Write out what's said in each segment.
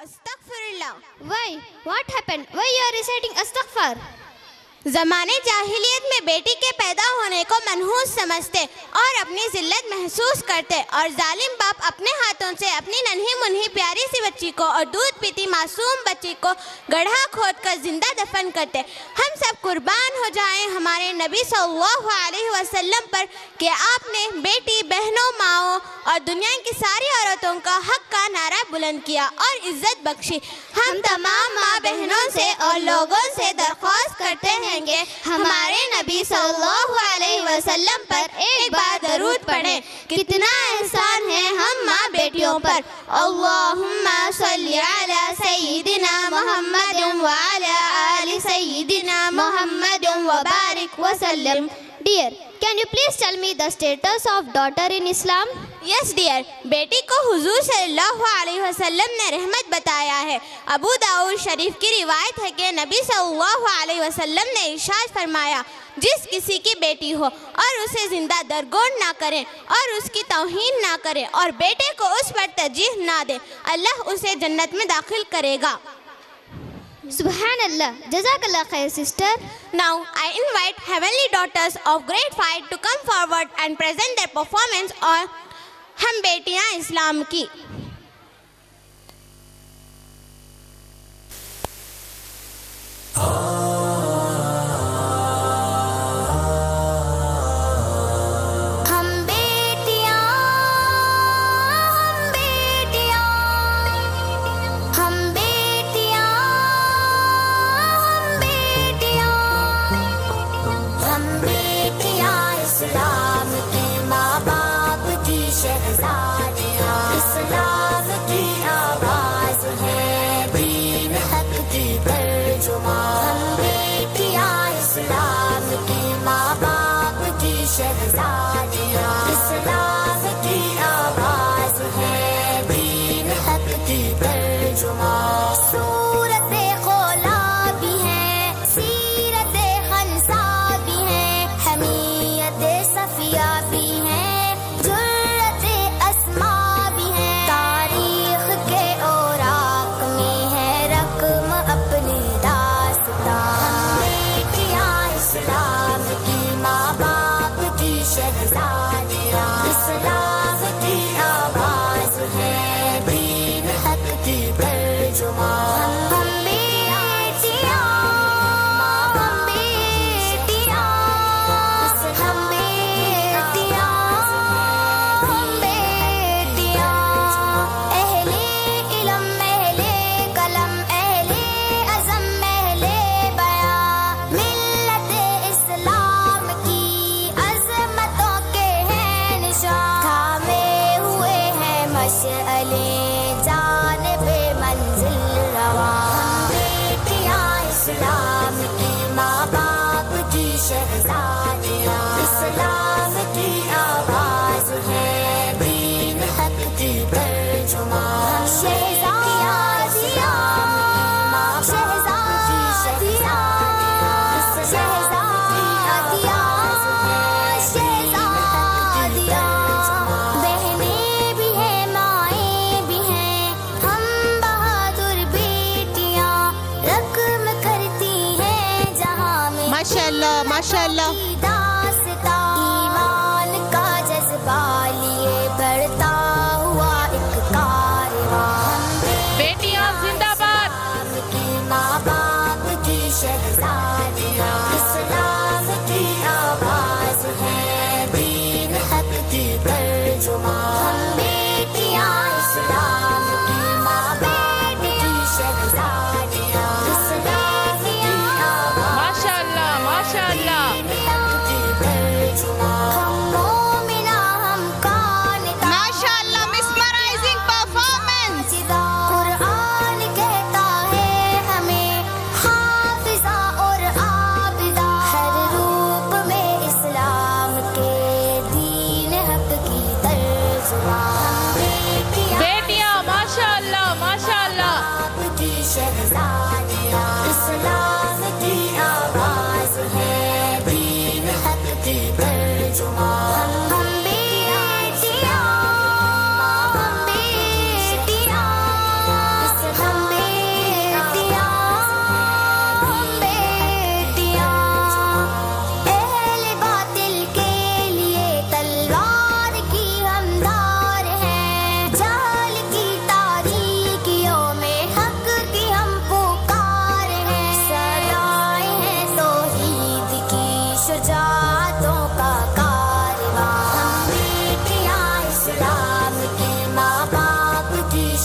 Astaghfirullah. Why? What happened? Why you are reciting astaghfar? زمانے جاہلیت میں بیٹی کے پیدا ہونے کو منحوس سمجھتے اور اپنی ذلت محسوس کرتے اور ظالم باپ اپنے ہاتھوں سے اپنی ننھی منھی پیاری سی بچی کو اور دودھ پیتی معصوم بچی کو گڑھا کھود کر زندہ دفن کرتے. ہم سب قربان ہو جائیں ہمارے نبی صلی اللہ علیہ وسلم پر کہ آپ نے بیٹی بہنوں ماؤں اور دنیا کی ساری عورتوں کا حق کا نعرہ بلند کیا اور عزت بخشی. ہم تمام ماں بہنوں سے اور لوگوں سے درخواست کرتے ہیں کہ ہمارے نبی صلی اللہ علیہ وسلم پر ایک بار درود پڑھیں. کتنا احسان ہے ہم ماں بیٹیوں پر. اللہم صلی علی سیدنا محمد وعلی آل سیدنا محمد وبارک وسلم. Dear, can you please tell me the status of daughter in Islam? Yes dear. بیٹی کو حضور صلی اللہ علیہ وسلم نے رحمت بتایا ہے. ابو داؤد شریف کی روایت ہے کہ نبی صلی اللہ علیہ وسلم نے ارشاد فرمایا جس کسی کی بیٹی ہو اور اسے زندہ درگور نہ کریں اور اس کی توہین نہ کریں اور بیٹے کو اس پر ترجیح نہ دیں اللہ اسے جنت میں داخل کرے گا. Subhan Allah. Jazakallah khair, sister. Now I invite heavenly daughters of grade 5 to come forward and present their performance on ہم بیٹیاں اسلام کی. ماشاءاللہ. ایمان کا جذبہ لیے بڑھتا ہوا ایک کارواں. بیٹیاں زندہ باد. کی ماں باپ کی شہزادیاں اسلام کی آواز ہے دین حق کی ترجمان. بیٹیاں اسلام کی ماں باپ کی شہزادیاں اسلام کی آواز. ماشاءاللہ ماشاءاللہ.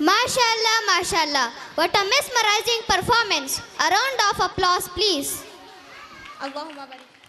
MashaAllah, MashaAllah. What a mesmerizing performance. A round of applause, please. اللهم بارك